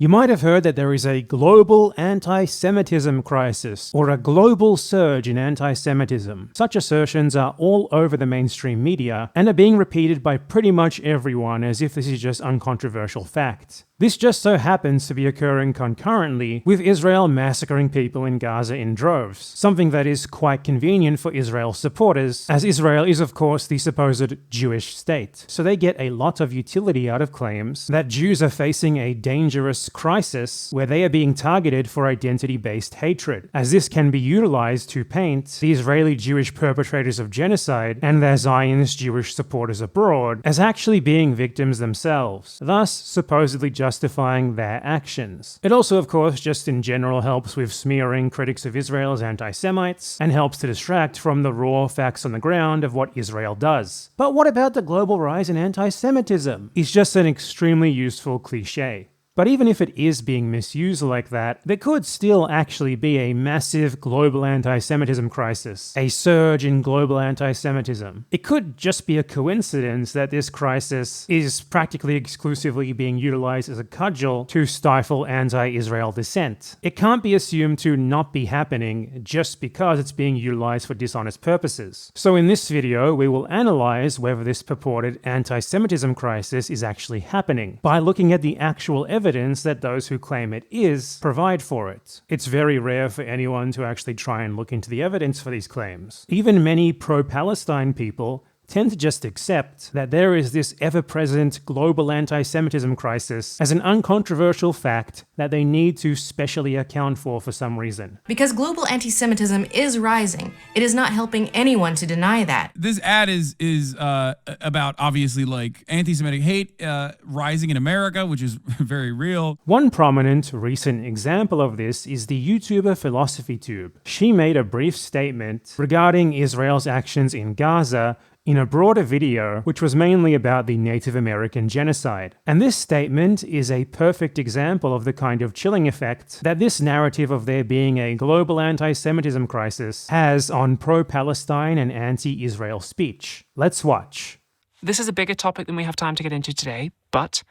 You might have heard that there is a global anti-Semitism crisis, or a global surge in anti-Semitism. Such assertions are all over the mainstream media, and are being repeated by pretty much everyone as if this is just uncontroversial fact. This just so happens to be occurring concurrently with Israel massacring people in Gaza in droves, something that is quite convenient for Israel's supporters, as Israel is of course the supposed Jewish state. So they get a lot of utility out of claims that Jews are facing a dangerous crisis where they are being targeted for identity-based hatred, as this can be utilized to paint the Israeli Jewish perpetrators of genocide and their Zionist Jewish supporters abroad as actually being victims themselves, thus supposedly justifying their actions. It also, of course, just in general helps with smearing critics of Israel as anti-Semites, and helps to distract from the raw facts on the ground of what Israel does. But what about the global rise in anti-Semitism? It's just an extremely useful cliche. But even if it is being misused like that, there could still actually be a massive global anti-Semitism crisis, a surge in global anti-Semitism. It could just be a coincidence that this crisis is practically exclusively being utilized as a cudgel to stifle anti-Israel dissent. It can't be assumed to not be happening just because it's being utilized for dishonest purposes. So in this video, we will analyze whether this purported anti-Semitism crisis is actually happening by looking at the actual evidence that those who claim it is provide for it. It's very rare for anyone to actually try and look into the evidence for these claims. Even many pro-Palestine people tend to just accept that there is this ever-present global anti-Semitism crisis as an uncontroversial fact that they need to specially account for some reason. Because global anti-Semitism is rising, it is not helping anyone to deny that. This ad is about, obviously, like, anti-Semitic hate rising in America, which is very real. One prominent recent example of this is the YouTuber PhilosophyTube. She made a brief statement regarding Israel's actions in Gaza in a broader video, which was mainly about the Native American genocide. And this statement is a perfect example of the kind of chilling effect that this narrative of there being a global anti-Semitism crisis has on pro-Palestine and anti-Israel speech. Let's watch. This is a bigger topic than we have time to get into today, but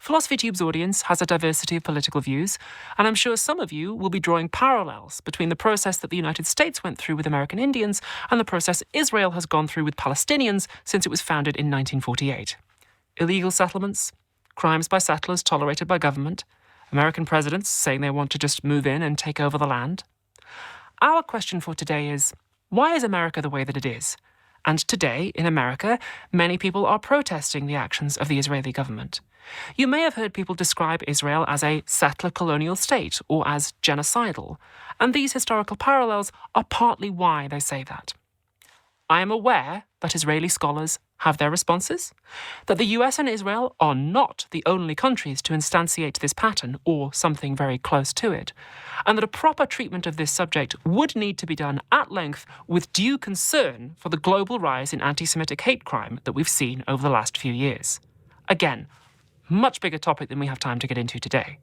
PhilosophyTube's audience has a diversity of political views, and I'm sure some of you will be drawing parallels between the process that the United States went through with American Indians and the process Israel has gone through with Palestinians since it was founded in 1948. Illegal settlements, crimes by settlers tolerated by government, American presidents saying they want to just move in and take over the land. Our question for today is, why is America the way that it is? And today, in America, many people are protesting the actions of the Israeli government. You may have heard people describe Israel as a settler colonial state or as genocidal, and these historical parallels are partly why they say that. I am aware that Israeli scholars have their responses, that the US and Israel are not the only countries to instantiate this pattern or something very close to it, and that a proper treatment of this subject would need to be done at length with due concern for the global rise in anti-Semitic hate crime that we've seen over the last few years. Again, much bigger topic than we have time to get into today.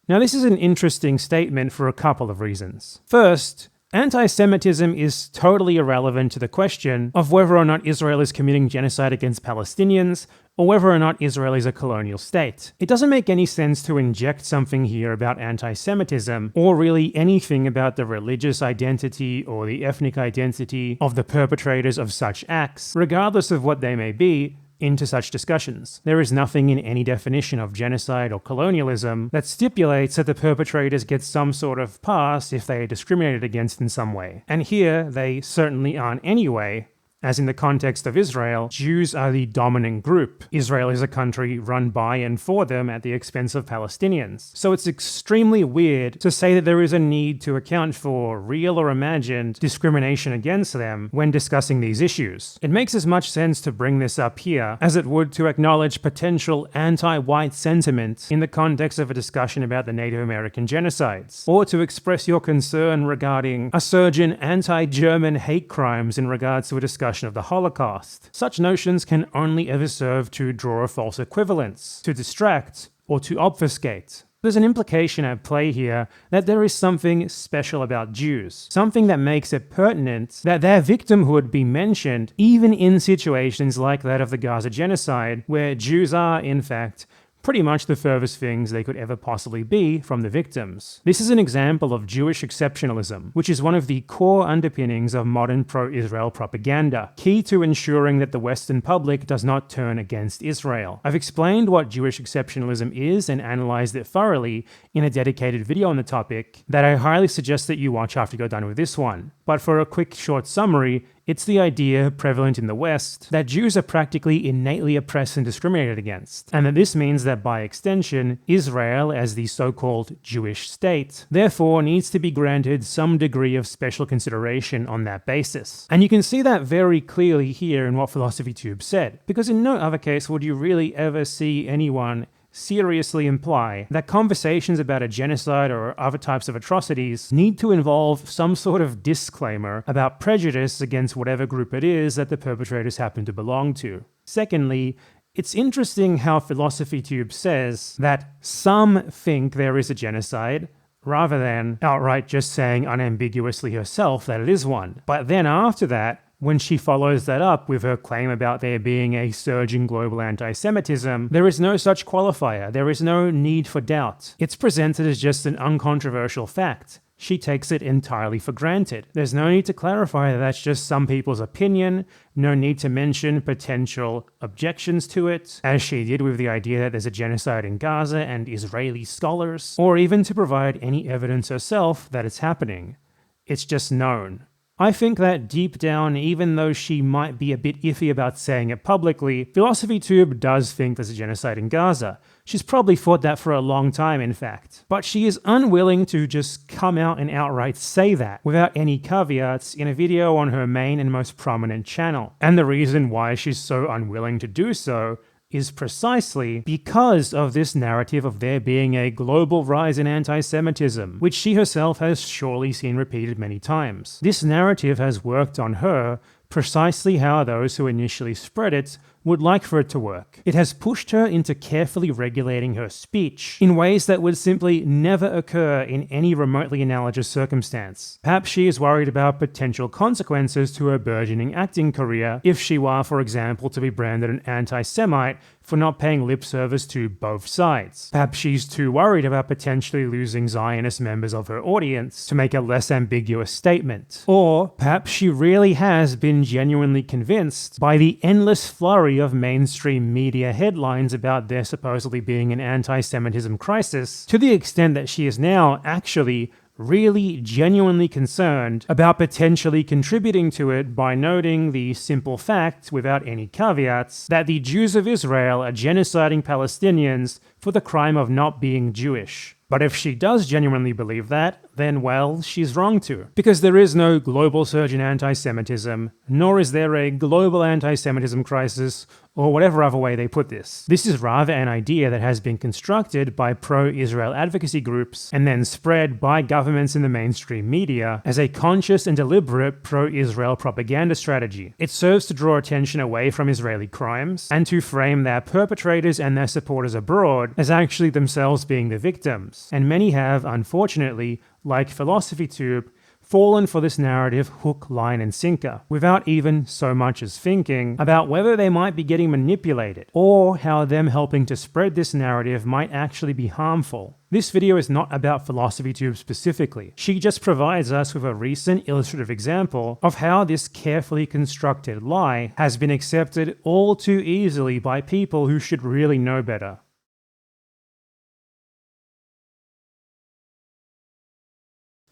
Now, this is an interesting statement for a couple of reasons. First, anti-Semitism is totally irrelevant to the question of whether or not Israel is committing genocide against Palestinians, or whether or not Israel is a colonial state. It doesn't make any sense to inject something here about anti-Semitism, or really anything about the religious identity or the ethnic identity of the perpetrators of such acts, regardless of what they may be, into such discussions. There is nothing in any definition of genocide or colonialism that stipulates that the perpetrators get some sort of pass if they are discriminated against in some way. And here, they certainly aren't anyway. As in the context of Israel, Jews are the dominant group. Israel is a country run by and for them at the expense of Palestinians. So it's extremely weird to say that there is a need to account for real or imagined discrimination against them when discussing these issues. It makes as much sense to bring this up here as it would to acknowledge potential anti-white sentiment in the context of a discussion about the Native American genocides, or to express your concern regarding a surge in anti-German hate crimes in regards to a discussion of the Holocaust. Such notions can only ever serve to draw a false equivalence, to distract, or to obfuscate. There's an implication at play here that there is something special about Jews, something that makes it pertinent that their victimhood be mentioned even in situations like that of the Gaza genocide, where Jews are, in fact, pretty much the furthest things they could ever possibly be from the victims. This is an example of Jewish exceptionalism, which is one of the core underpinnings of modern pro-Israel propaganda, key to ensuring that the Western public does not turn against Israel. I've explained what Jewish exceptionalism is and analyzed it thoroughly in a dedicated video on the topic that I highly suggest that you watch after you're done with this one. But for a quick short summary, it's the idea prevalent in the West that Jews are practically innately oppressed and discriminated against, and that this means that by extension, Israel, as the so-called Jewish state, therefore needs to be granted some degree of special consideration on that basis. And you can see that very clearly here in what PhilosophyTube said, because in no other case would you really ever see anyone seriously imply that conversations about a genocide or other types of atrocities need to involve some sort of disclaimer about prejudice against whatever group it is that the perpetrators happen to belong to. Secondly, it's interesting how PhilosophyTube says that some think there is a genocide, rather than outright just saying unambiguously herself that it is one. But then after that, when she follows that up with her claim about there being a surging global anti-Semitism, there is no such qualifier. There is no need for doubt. It's presented as just an uncontroversial fact. She takes it entirely for granted. There's no need to clarify that that's just some people's opinion, no need to mention potential objections to it, as she did with the idea that there's a genocide in Gaza and Israeli scholars, or even to provide any evidence herself that it's happening. It's just known. I think that deep down, even though she might be a bit iffy about saying it publicly, PhilosophyTube does think there's a genocide in Gaza. She's probably thought that for a long time, in fact. But she is unwilling to just come out and outright say that, without any caveats, in a video on her main and most prominent channel. And the reason why she's so unwilling to do so is precisely because of this narrative of there being a global rise in anti-Semitism, which she herself has surely seen repeated many times. This narrative has worked on her precisely how those who initially spread it would like for it to work. It has pushed her into carefully regulating her speech in ways that would simply never occur in any remotely analogous circumstance. Perhaps she is worried about potential consequences to her burgeoning acting career if she were, for example, to be branded an anti-Semite for not paying lip service to both sides. Perhaps she's too worried about potentially losing Zionist members of her audience to make a less ambiguous statement. Or perhaps she really has been genuinely convinced by the endless flurry of mainstream media headlines about there supposedly being an anti-Semitism crisis, to the extent that she is now actually really genuinely concerned about potentially contributing to it by noting the simple fact, without any caveats, that the Jews of Israel are genociding Palestinians for the crime of not being Jewish. But if she does genuinely believe that, then well, she's wrong to. Because there is no global surge in anti-Semitism, nor is there a global anti-Semitism crisis, or whatever other way they put this. This is rather an idea that has been constructed by pro-Israel advocacy groups and then spread by governments in the mainstream media as a conscious and deliberate pro-Israel propaganda strategy. It serves to draw attention away from Israeli crimes and to frame their perpetrators and their supporters abroad as actually themselves being the victims. And many have, unfortunately, like PhilosophyTube, fallen for this narrative hook, line, and sinker, without even so much as thinking about whether they might be getting manipulated, or how them helping to spread this narrative might actually be harmful. This video is not about PhilosophyTube specifically. She just provides us with a recent illustrative example of how this carefully constructed lie has been accepted all too easily by people who should really know better.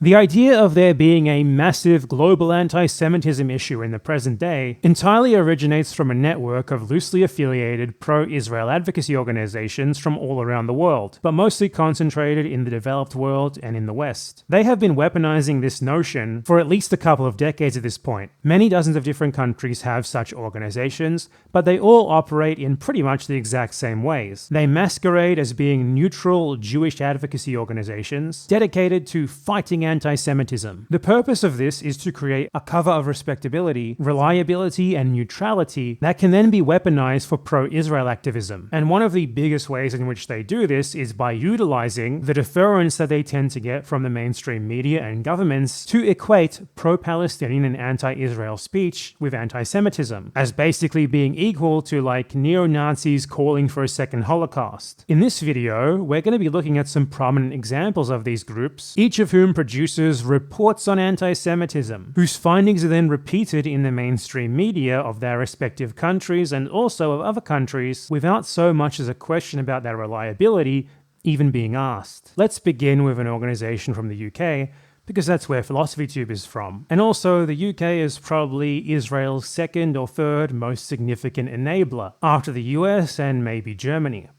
The idea of there being a massive global anti-Semitism issue in the present day entirely originates from a network of loosely affiliated pro-Israel advocacy organizations from all around the world, but mostly concentrated in the developed world and in the West. They have been weaponizing this notion for at least a couple of decades at this point. Many dozens of different countries have such organizations, but they all operate in pretty much the exact same ways. They masquerade as being neutral Jewish advocacy organizations dedicated to fighting anti-Semitism. The purpose of this is to create a cover of respectability, reliability, and neutrality that can then be weaponized for pro-Israel activism. And one of the biggest ways in which they do this is by utilizing the deference that they tend to get from the mainstream media and governments to equate pro-Palestinian and anti-Israel speech with anti-Semitism, as basically being equal to like neo-Nazis calling for a second Holocaust. In this video, we're going to be looking at some prominent examples of these groups, each of whom produces reports on anti-Semitism, whose findings are then repeated in the mainstream media of their respective countries and also of other countries without so much as a question about their reliability even being asked. Let's begin with an organization from the UK, because that's where PhilosophyTube is from. And also, the UK is probably Israel's second or third most significant enabler, after the US and maybe Germany.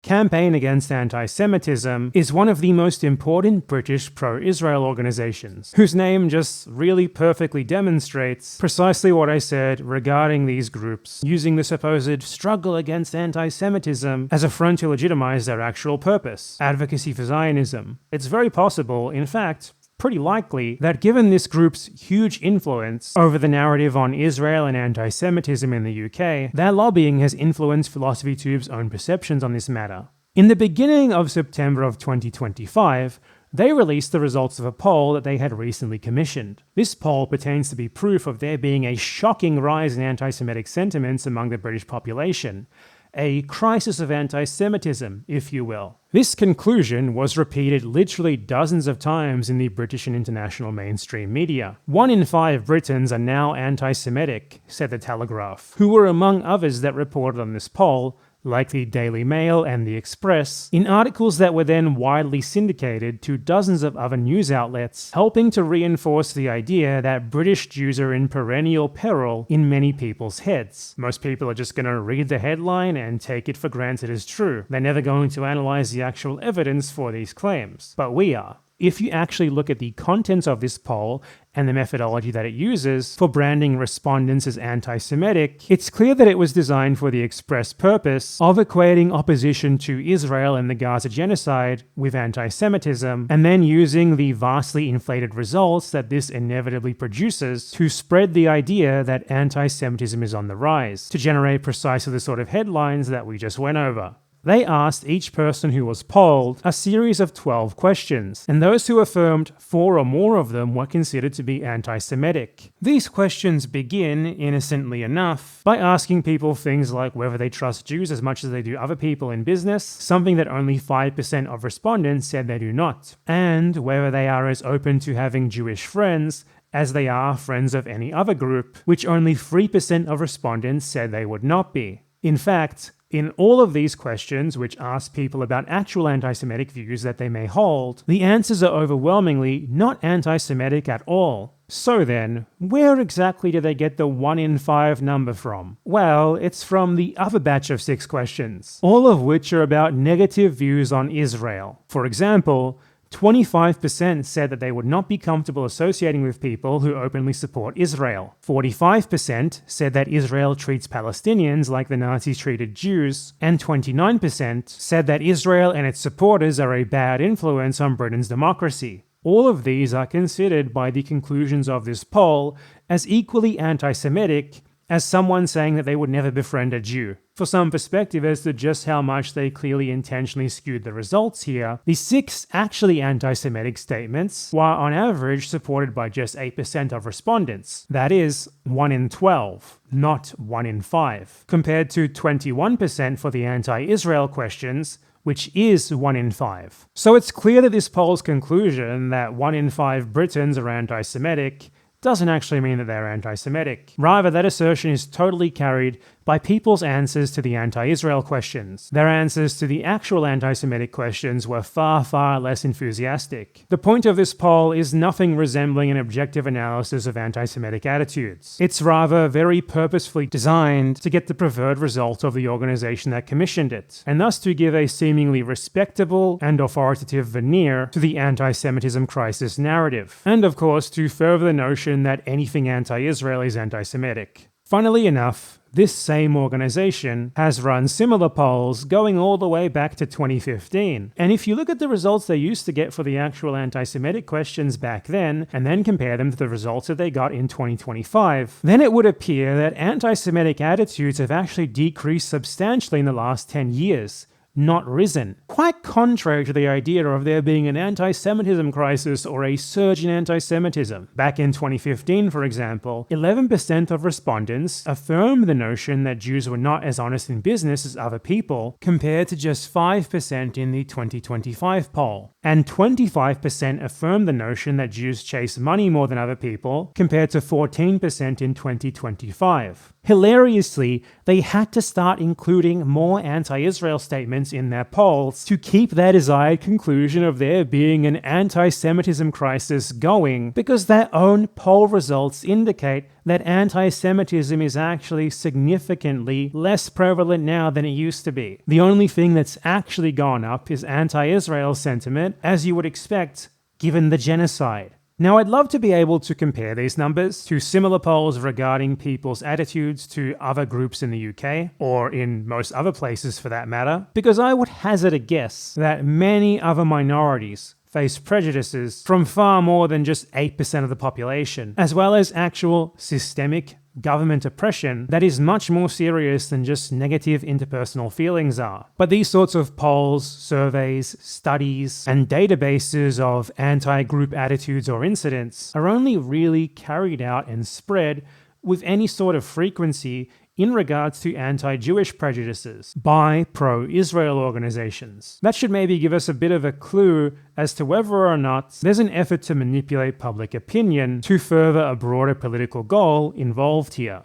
Campaign Against Anti-Semitism is one of the most important British pro-Israel organizations, whose name just really perfectly demonstrates precisely what I said regarding these groups, using the supposed struggle against anti-Semitism as a front to legitimize their actual purpose, advocacy for Zionism. It's very possible, in fact, pretty likely, that given this group's huge influence over the narrative on Israel and anti-Semitism in the UK, their lobbying has influenced PhilosophyTube's own perceptions on this matter. In the beginning of September of 2025, they released the results of a poll that they had recently commissioned. This poll pertains to be proof of there being a shocking rise in anti-Semitic sentiments among the British population, a crisis of anti-Semitism, if you will. This conclusion was repeated literally dozens of times in the British and international mainstream media. 1 in 5 Britons are now anti-Semitic, said the Telegraph, who were among others that reported on this poll, like the Daily Mail and the Express, in articles that were then widely syndicated to dozens of other news outlets, helping to reinforce the idea that British Jews are in perennial peril in many people's heads. Most people are just going to read the headline and take it for granted as true. They're never going to analyze the actual evidence for these claims. But we are. If you actually look at the contents of this poll and the methodology that it uses for branding respondents as anti-Semitic, it's clear that it was designed for the express purpose of equating opposition to Israel and the Gaza genocide with anti-Semitism, and then using the vastly inflated results that this inevitably produces to spread the idea that anti-Semitism is on the rise, to generate precisely the sort of headlines that we just went over. They asked each person who was polled a series of 12 questions, and those who affirmed 4 or more of them were considered to be anti-Semitic. These questions begin, innocently enough, by asking people things like whether they trust Jews as much as they do other people in business, something that only 5% of respondents said they do not, and whether they are as open to having Jewish friends as they are friends of any other group, which only 3% of respondents said they would not be. In fact, in all of these questions, which ask people about actual anti-Semitic views that they may hold, the answers are overwhelmingly not anti-Semitic at all. So then, where exactly do they get the 1 in 5 number from? Well, it's from the other batch of 6 questions, all of which are about negative views on Israel. For example, 25% said that they would not be comfortable associating with people who openly support Israel. 45% said that Israel treats Palestinians like the Nazis treated Jews, and 29% said that Israel and its supporters are a bad influence on Britain's democracy. All of these are considered by the conclusions of this poll as equally anti-Semitic as someone saying that they would never befriend a Jew. For some perspective as to just how much they clearly intentionally skewed the results here, the 6 actually anti-Semitic statements were on average supported by just 8% of respondents. That is, 1 in 12, not 1 in 5, compared to 21% for the anti-Israel questions, which is 1 in 5. So it's clear that this poll's conclusion that 1 in 5 Britons are anti-Semitic doesn't actually mean that they're anti-Semitic. Rather, that assertion is totally carried by people's answers to the anti-Israel questions. Their answers to the actual anti-Semitic questions were far, far less enthusiastic. The point of this poll is nothing resembling an objective analysis of anti-Semitic attitudes. It's rather very purposefully designed to get the preferred result of the organization that commissioned it, and thus to give a seemingly respectable and authoritative veneer to the anti-Semitism crisis narrative, and of course to further the notion that anything anti-Israel is anti-Semitic. Funnily enough, This same organization has run similar polls going all the way back to 2015. And if you look at the results they used to get for the actual anti-Semitic questions back then, and then compare them to the results that they got in 2025, then it would appear that anti-Semitic attitudes have actually decreased substantially in the last 10 years. Not risen. Quite contrary to the idea of there being an anti-Semitism crisis or a surge in anti-Semitism. Back in 2015, for example, 11% of respondents affirmed the notion that Jews were not as honest in business as other people, compared to just 5% in the 2025 poll. And 25% affirmed the notion that Jews chase money more than other people, compared to 14% in 2025. Hilariously, they had to start including more anti-Israel statements in their polls to keep their desired conclusion of there being an anti-Semitism crisis going, because their own poll results indicate that anti-Semitism is actually significantly less prevalent now than it used to be. The only thing that's actually gone up is anti-Israel sentiment, as you would expect, given the genocide. Now, I'd love to be able to compare these numbers to similar polls regarding people's attitudes to other groups in the UK, or in most other places for that matter, because I would hazard a guess that many other minorities face prejudices from far more than just 8% of the population, as well as actual systemic government oppression that is much more serious than just negative interpersonal feelings are. But these sorts of polls, surveys, studies, and databases of anti-group attitudes or incidents are only really carried out and spread with any sort of frequency in regards to anti-Jewish prejudices by pro-Israel organizations. That should maybe give us a bit of a clue as to whether or not there's an effort to manipulate public opinion to further a broader political goal involved here.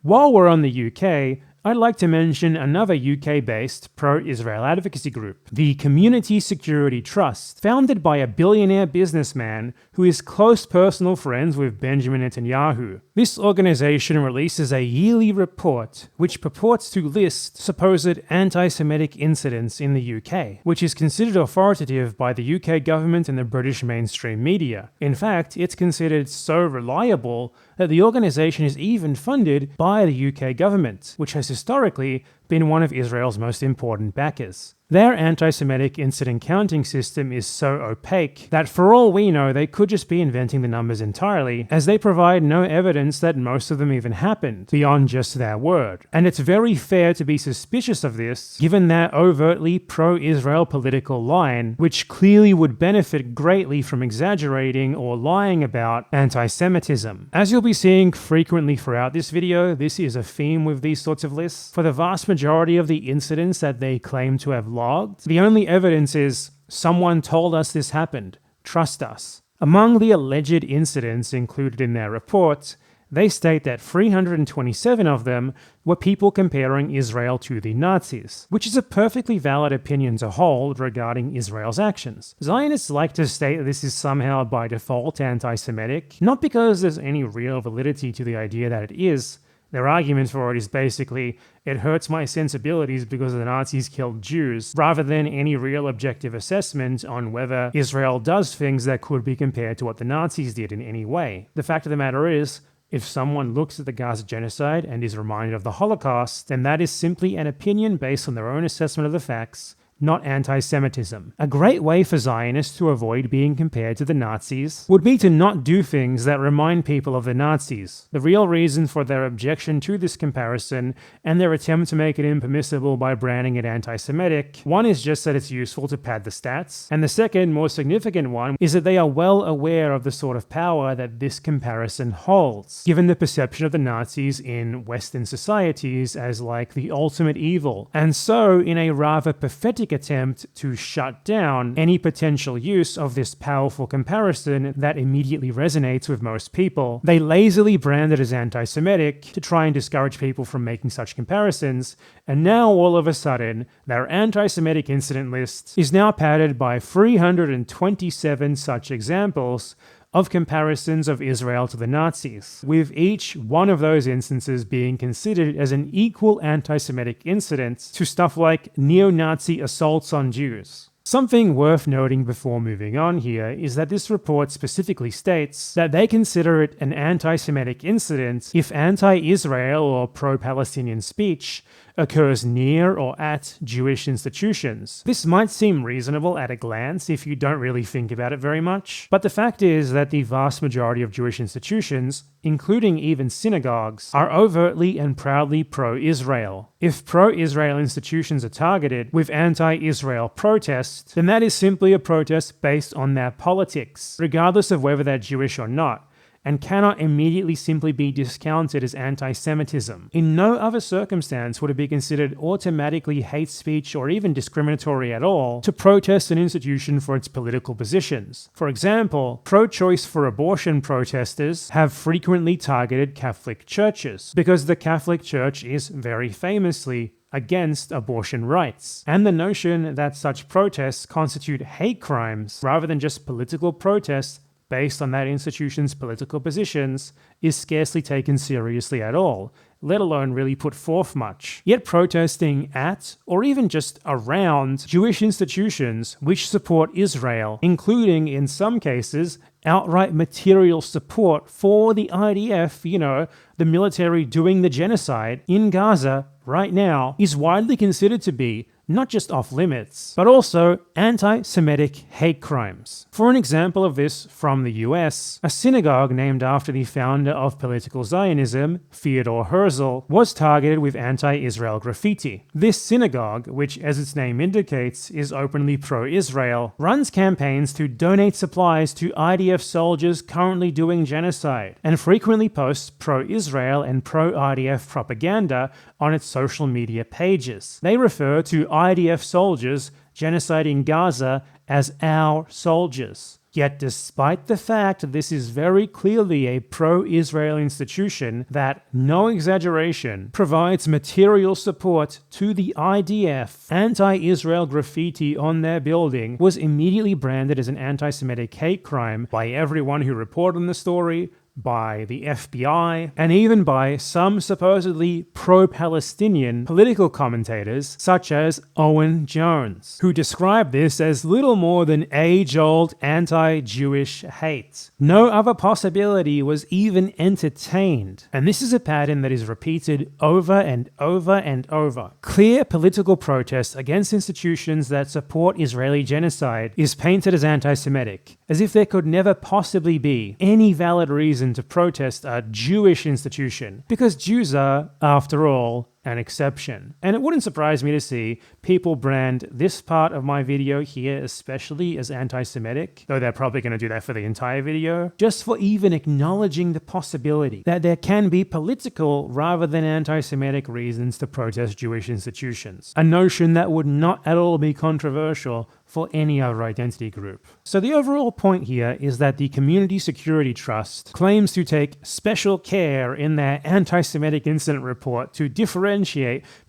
While we're on the UK, I'd like to mention another UK-based pro-Israel advocacy group, the Community Security Trust, founded by a billionaire businessman who is close personal friends with Benjamin Netanyahu. This organization releases a yearly report which purports to list supposed anti-Semitic incidents in the UK, which is considered authoritative by the UK government and the British mainstream media. In fact, it's considered so reliable that the organization is even funded by the UK government, which has historically been one of Israel's most important backers. Their anti-Semitic incident counting system is so opaque that for all we know they could just be inventing the numbers entirely, as they provide no evidence that most of them even happened, beyond just their word. And it's very fair to be suspicious of this, given their overtly pro-Israel political line, which clearly would benefit greatly from exaggerating or lying about anti-Semitism. As you'll be seeing frequently throughout this video, this is a theme with these sorts of lists. For the vast majority of the incidents that they claim to have logged, the only evidence is, someone told us this happened, trust us. Among the alleged incidents included in their report, they state that 327 of them were people comparing Israel to the Nazis, which is a perfectly valid opinion to hold regarding Israel's actions. Zionists like to state that this is somehow by default anti-Semitic, not because there's any real validity to the idea that it is. Their argument for it is basically, it hurts my sensibilities because the Nazis killed Jews, rather than any real objective assessment on whether Israel does things that could be compared to what the Nazis did in any way. The fact of the matter is, if someone looks at the Gaza genocide and is reminded of the Holocaust, then that is simply an opinion based on their own assessment of the facts, not anti-Semitism. A great way for Zionists to avoid being compared to the Nazis would be to not do things that remind people of the Nazis. The real reason for their objection to this comparison and their attempt to make it impermissible by branding it anti-Semitic, one is just that it's useful to pad the stats, and the second, more significant one, is that they are well aware of the sort of power that this comparison holds, given the perception of the Nazis in Western societies as like the ultimate evil. And so, in a rather pathetic attempt to shut down any potential use of this powerful comparison that immediately resonates with most people, they lazily brand it as anti-Semitic to try and discourage people from making such comparisons, and now all of a sudden, their anti-Semitic incident list is now padded by 327 such examples of comparisons of Israel to the Nazis, with each one of those instances being considered as an equal anti-Semitic incident to stuff like neo-Nazi assaults on Jews. Something worth noting before moving on here is that this report specifically states that they consider it an anti-Semitic incident if anti-Israel or pro-Palestinian speech occurs near or at Jewish institutions. This might seem reasonable at a glance if you don't really think about it very much, but the fact is that the vast majority of Jewish institutions, including even synagogues, are overtly and proudly pro-Israel. If pro-Israel institutions are targeted with anti-Israel protests, then that is simply a protest based on their politics, regardless of whether they're Jewish or not, and cannot immediately simply be discounted as anti-Semitism. In no other circumstance would it be considered automatically hate speech or even discriminatory at all to protest an institution for its political positions. For example, pro-choice for abortion protesters have frequently targeted Catholic churches, because the Catholic Church is very famously against abortion rights, and the notion that such protests constitute hate crimes rather than just political protests based on that institution's political positions is scarcely taken seriously at all, let alone really put forth much. Yet protesting at, or even just around, Jewish institutions which support Israel, including, in some cases, outright material support for the IDF, the military doing the genocide in Gaza right now, is widely considered to be not just off limits, but also anti-Semitic hate crimes. For an example of this from the US, a synagogue named after the founder of political Zionism, Theodor Herzl, was targeted with anti-Israel graffiti. This synagogue, which as its name indicates is openly pro-Israel, runs campaigns to donate supplies to IDF soldiers currently doing genocide, and frequently posts pro-Israel and pro-IDF propaganda on its social media pages. They refer to IDF soldiers genociding Gaza as our soldiers. Yet despite the fact this is very clearly a pro-Israel institution that, no exaggeration, provides material support to the IDF, anti-Israel graffiti on their building was immediately branded as an anti-Semitic hate crime by everyone who reported on the story, by the FBI, and even by some supposedly pro-Palestinian political commentators such as Owen Jones, who described this as little more than age-old anti-Jewish hate. No other possibility was even entertained, and this is a pattern that is repeated over and over and over. Clear political protest against institutions that support Israeli genocide is painted as anti-Semitic, as if there could never possibly be any valid reason to protest a Jewish institution, because Jews are, after all, an exception. And it wouldn't surprise me to see people brand this part of my video here especially as anti-Semitic, though they're probably going to do that for the entire video, just for even acknowledging the possibility that there can be political rather than anti-Semitic reasons to protest Jewish institutions. A notion that would not at all be controversial for any other identity group. So the overall point here is that the Community Security Trust claims to take special care in their anti-Semitic incident report to differentiate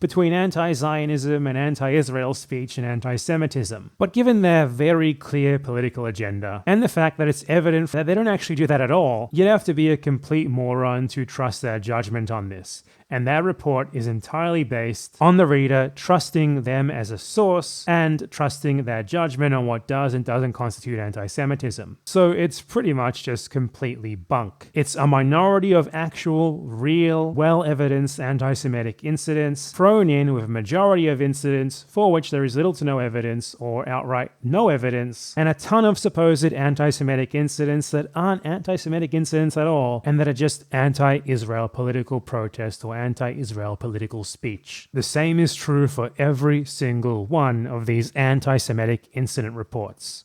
between anti-Zionism and anti-Israel speech and anti-Semitism. But given their very clear political agenda, and the fact that it's evident that they don't actually do that at all, you'd have to be a complete moron to trust their judgment on this. And that report is entirely based on the reader trusting them as a source and trusting their judgment on what does and doesn't constitute anti-Semitism. So it's pretty much just completely bunk. It's a minority of actual, real, well-evidenced anti-Semitic incidents thrown in with a majority of incidents for which there is little to no evidence or outright no evidence, and a ton of supposed anti-Semitic incidents that aren't anti-Semitic incidents at all and that are just anti-Israel political protest or anti-Israel political speech. The same is true for every single one of these anti-Semitic incident reports.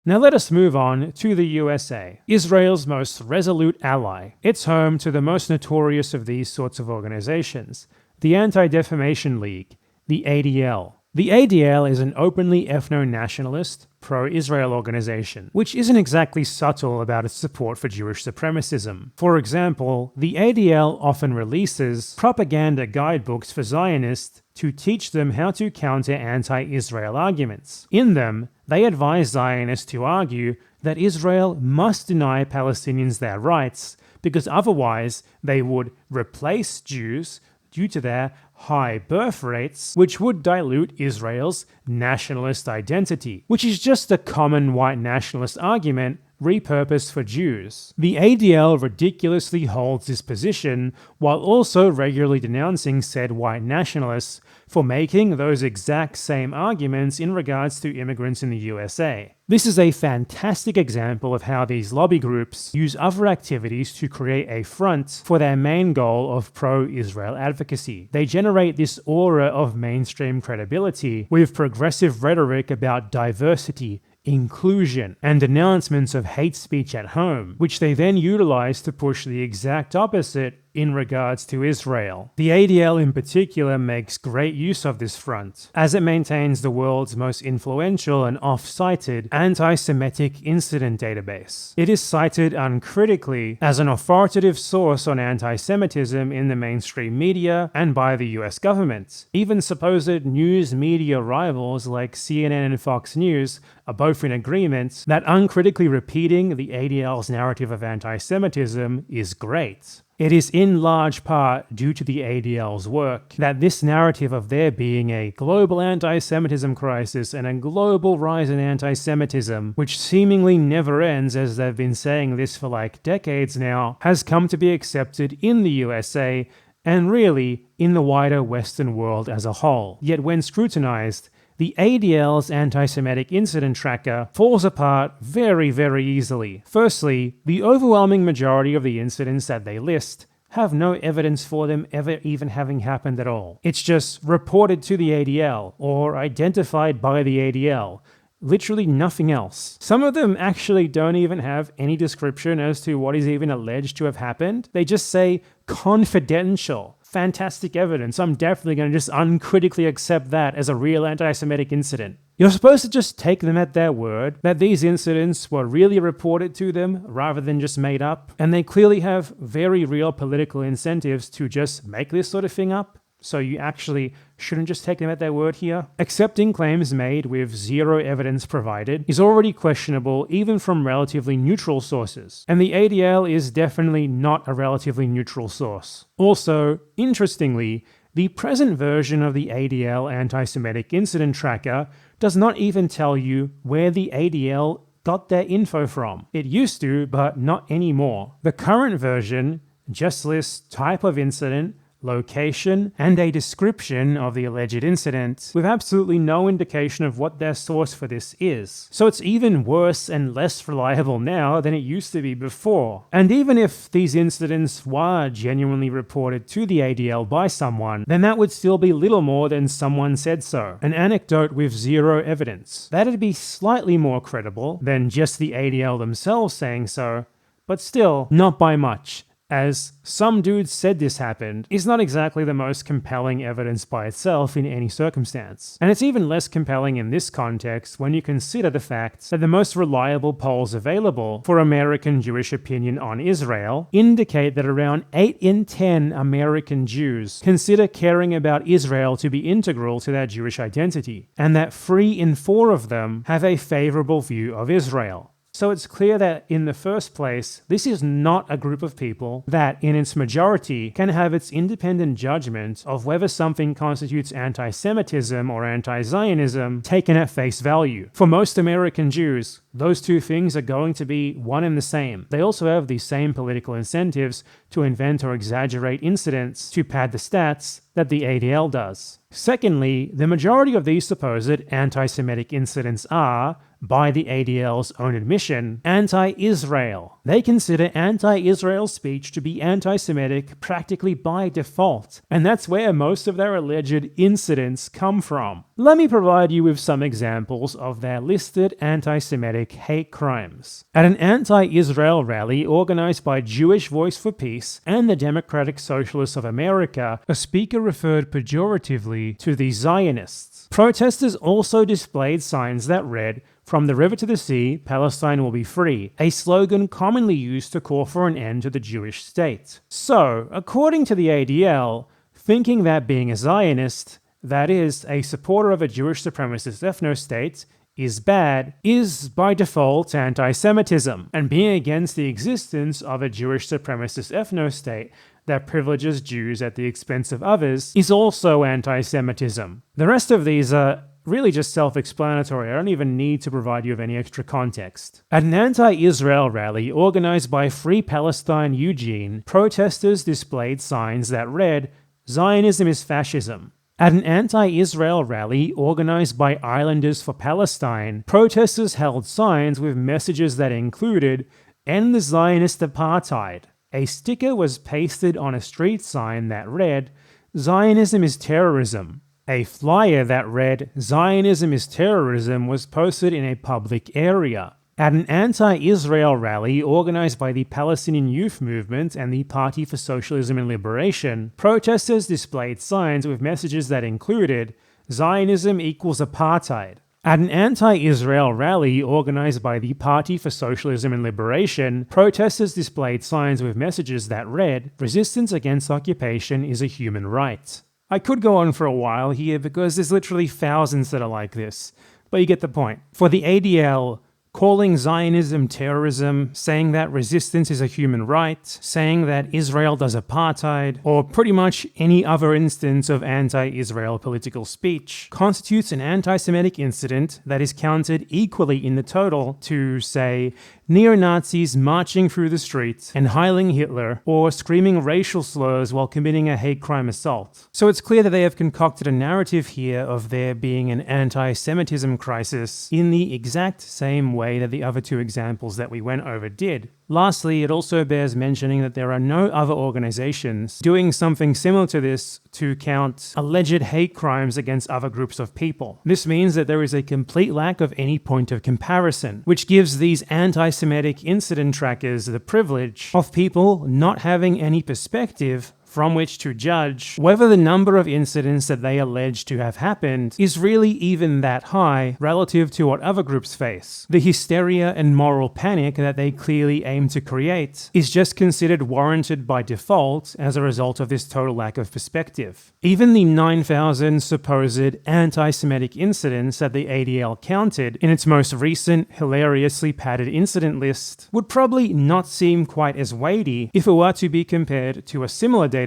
Now let us move on to the USA, Israel's most resolute ally. It's home to the most notorious of these sorts of organizations, the Anti-Defamation League, the ADL. The ADL is an openly ethno-nationalist, pro-Israel organization, which isn't exactly subtle about its support for Jewish supremacism. For example, the ADL often releases propaganda guidebooks for Zionists to teach them how to counter anti-Israel arguments. In them, they advise Zionists to argue that Israel must deny Palestinians their rights, because otherwise they would replace Jews due to their high birth rates, which would dilute Israel's nationalist identity, which is just a common white nationalist argument repurposed for Jews. The ADL ridiculously holds this position while also regularly denouncing said white nationalists for making those exact same arguments in regards to immigrants in the USA. This is a fantastic example of how these lobby groups use other activities to create a front for their main goal of pro-Israel advocacy. They generate this aura of mainstream credibility with progressive rhetoric about diversity, inclusion, and announcements of hate speech at home, which they then utilize to push the exact opposite in regards to Israel. The ADL in particular makes great use of this front, as it maintains the world's most influential and oft-cited anti-Semitic incident database. It is cited uncritically as an authoritative source on anti-Semitism in the mainstream media and by the US government. Even supposed news media rivals like CNN and Fox News are both in agreement that uncritically repeating the ADL's narrative of anti-Semitism is great. It is in large part due to the ADL's work that this narrative of there being a global anti-Semitism crisis and a global rise in anti-Semitism, which seemingly never ends as they've been saying this for like decades now, has come to be accepted in the USA and really in the wider Western world as a whole. Yet when scrutinized, the ADL's anti-Semitic incident tracker falls apart very, very easily. Firstly, the overwhelming majority of the incidents that they list have no evidence for them ever even having happened at all. It's just reported to the ADL or identified by the ADL. Literally nothing else. Some of them actually don't even have any description as to what is even alleged to have happened. They just say confidential. Fantastic evidence. I'm definitely going to just uncritically accept that as a real anti-Semitic incident. You're supposed to just take them at their word that these incidents were really reported to them rather than just made up, and they clearly have very real political incentives to just make this sort of thing up. So you actually shouldn't just take them at their word here. Accepting claims made with zero evidence provided is already questionable even from relatively neutral sources, and the ADL is definitely not a relatively neutral source. Also, interestingly, the present version of the ADL anti-Semitic incident tracker does not even tell you where the ADL got their info from. It used to, but not anymore. The current version just lists type of incident, location, and a description of the alleged incident, with absolutely no indication of what their source for this is. So it's even worse and less reliable now than it used to be before. And even if these incidents were genuinely reported to the ADL by someone, then that would still be little more than someone said so, an anecdote with zero evidence. That'd be slightly more credible than just the ADL themselves saying so, but still not by much, as some dude said this happened is not exactly the most compelling evidence by itself in any circumstance. And it's even less compelling in this context when you consider the fact that the most reliable polls available for American Jewish opinion on Israel indicate that around 8 in 10 American Jews consider caring about Israel to be integral to their Jewish identity, and that 3 in 4 of them have a favorable view of Israel. So it's clear that in the first place, this is not a group of people that, in its majority, can have its independent judgment of whether something constitutes anti-Semitism or anti-Zionism taken at face value. For most American Jews, those two things are going to be one and the same. They also have the same political incentives to invent or exaggerate incidents to pad the stats that the ADL does. Secondly, the majority of these supposed anti-Semitic incidents are, by the ADL's own admission, anti-Israel. They consider anti-Israel speech to be anti-Semitic practically by default, and that's where most of their alleged incidents come from. Let me provide you with some examples of their listed anti-Semitic hate crimes. At an anti-Israel rally organized by Jewish Voice for Peace and the Democratic Socialists of America, a speaker referred pejoratively to the Zionists. Protesters also displayed signs that read, "From the river to the sea, Palestine will be free," a slogan commonly used to call for an end to the Jewish state. So, according to the ADL, thinking that being a Zionist, that is, a supporter of a Jewish supremacist ethno-state, is bad is by default anti-Semitism, and being against the existence of a Jewish supremacist ethno-state that privileges Jews at the expense of others is also anti-Semitism. The rest of these are really just self-explanatory. I don't even need to provide you with any extra context. At an anti-Israel rally organized by Free Palestine Eugene, protesters displayed signs that read, "Zionism is fascism." At an anti-Israel rally organized by Islanders for Palestine, protesters held signs with messages that included, "End the Zionist apartheid." A sticker was pasted on a street sign that read, "Zionism is terrorism." A flyer that read, "Zionism is terrorism" was posted in a public area. At an anti-Israel rally organized by the Palestinian Youth Movement and the Party for Socialism and Liberation, protesters displayed signs with messages that included, "Zionism equals apartheid." At an anti-Israel rally organized by the Party for Socialism and Liberation, protesters displayed signs with messages that read, "Resistance against occupation is a human right." I could go on for a while here because there's literally thousands that are like this, but you get the point. For the ADL, calling Zionism terrorism, saying that resistance is a human right, saying that Israel does apartheid, or pretty much any other instance of anti-Israel political speech, constitutes an anti-Semitic incident that is counted equally in the total to, say, neo-Nazis marching through the streets and hailing Hitler, or screaming racial slurs while committing a hate crime assault. So it's clear that they have concocted a narrative here of there being an anti-Semitism crisis in the exact same way that the other two examples that we went over did. Lastly, it also bears mentioning that there are no other organizations doing something similar to this to count alleged hate crimes against other groups of people. This means that there is a complete lack of any point of comparison, which gives these anti-Semitic incident trackers the privilege of people not having any perspective from which to judge whether the number of incidents that they allege to have happened is really even that high relative to what other groups face. The hysteria and moral panic that they clearly aim to create is just considered warranted by default as a result of this total lack of perspective. Even the 9,000 supposed anti-Semitic incidents that the ADL counted in its most recent hilariously padded incident list would probably not seem quite as weighty if it were to be compared to a similar database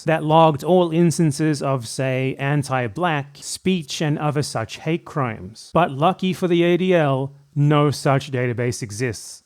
that logged all instances of, say, anti-black speech and other such hate crimes. But lucky for the ADL, no such database exists.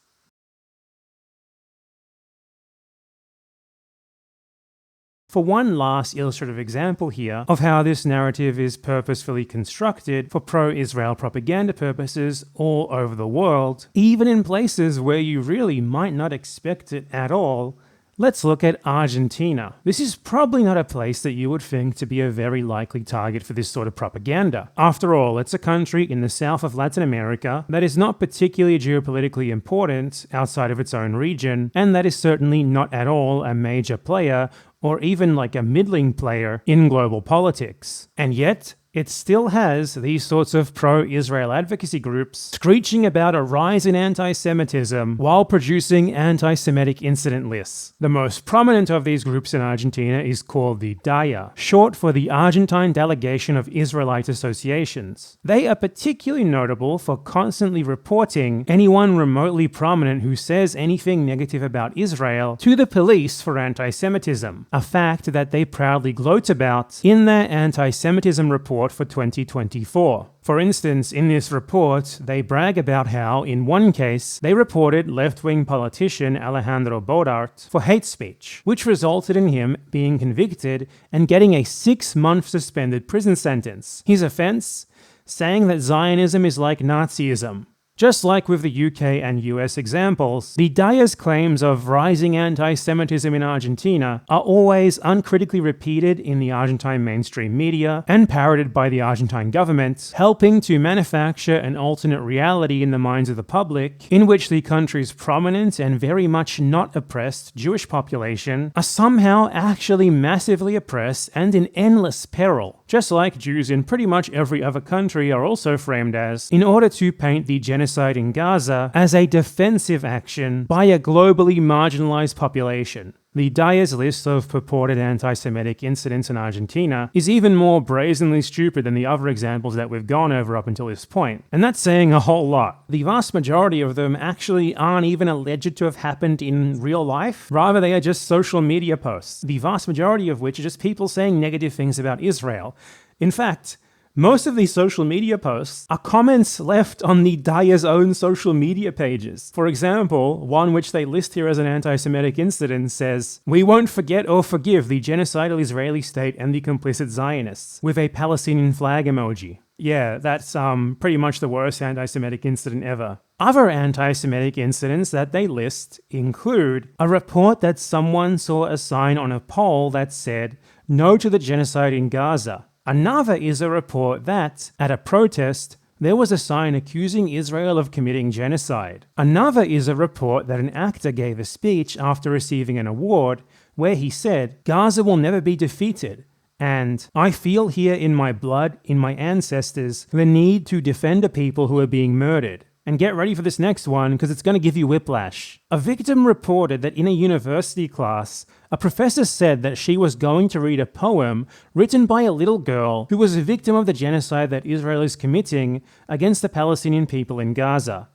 For one last illustrative example here of how this narrative is purposefully constructed for pro-Israel propaganda purposes all over the world, even in places where you really might not expect it at all, let's look at Argentina. This is probably not a place that you would think to be a very likely target for this sort of propaganda. After all, it's a country in the south of Latin America that is not particularly geopolitically important outside of its own region, and that is certainly not at all a major player or even like a middling player in global politics. And yet, it still has these sorts of pro-Israel advocacy groups screeching about a rise in anti-Semitism while producing anti-Semitic incident lists. The most prominent of these groups in Argentina is called the DAIA, short for the Argentine Delegation of Israelite Associations. They are particularly notable for constantly reporting anyone remotely prominent who says anything negative about Israel to the police for anti-Semitism, a fact that they proudly gloat about in their anti-Semitism report for 2024. For instance, in this report, they brag about how, in one case, they reported left-wing politician Alejandro Bodart for hate speech, which resulted in him being convicted and getting a 6-month suspended prison sentence. His offense? Saying that Zionism is like Nazism. Just like with the UK and US examples, the DAIA's claims of rising anti-Semitism in Argentina are always uncritically repeated in the Argentine mainstream media and parroted by the Argentine government, helping to manufacture an alternate reality in the minds of the public in which the country's prominent and very much not oppressed Jewish population are somehow actually massively oppressed and in endless peril, just like Jews in pretty much every other country are also framed as, in order to paint the genocide in Gaza as a defensive action by a globally marginalized population. The DAIA's list of purported anti-Semitic incidents in Argentina is even more brazenly stupid than the other examples that we've gone over up until this point. And that's saying a whole lot. The vast majority of them actually aren't even alleged to have happened in real life. Rather, they are just social media posts, the vast majority of which are just people saying negative things about Israel. In fact, most of these social media posts are comments left on the DAIA's own social media pages. For example, one which they list here as an anti-Semitic incident says, "We won't forget or forgive the genocidal Israeli state and the complicit Zionists," with a Palestinian flag emoji. Yeah, that's pretty much the worst anti-Semitic incident ever. Other anti-Semitic incidents that they list include a report that someone saw a sign on a pole that said, "No to the genocide in Gaza." Another is a report that, at a protest, there was a sign accusing Israel of committing genocide. Another is a report that an actor gave a speech after receiving an award where he said, "Gaza will never be defeated," and "I feel here in my blood, in my ancestors, the need to defend a people who are being murdered." And get ready for this next one, because it's going to give you whiplash. A victim reported that in a university class, a professor said that she was going to read a poem written by a little girl who was a victim of the genocide that Israel is committing against the Palestinian people in Gaza.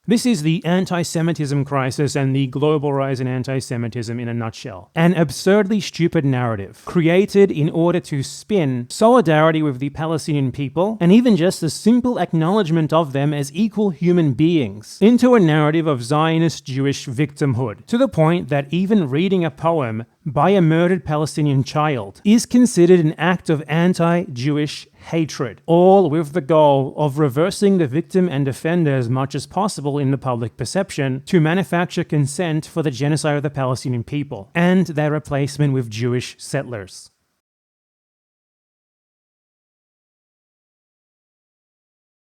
This is the anti-Semitism crisis and the global rise in anti-Semitism in a nutshell. An absurdly stupid narrative, created in order to spin solidarity with the Palestinian people, and even just a simple acknowledgement of them as equal human beings, into a narrative of Zionist Jewish victimhood, to the point that even reading a poem by a murdered Palestinian child is considered an act of anti-Jewish hatred, all with the goal of reversing the victim and offender as much as possible in the public perception to manufacture consent for the genocide of the Palestinian people and their replacement with Jewish settlers.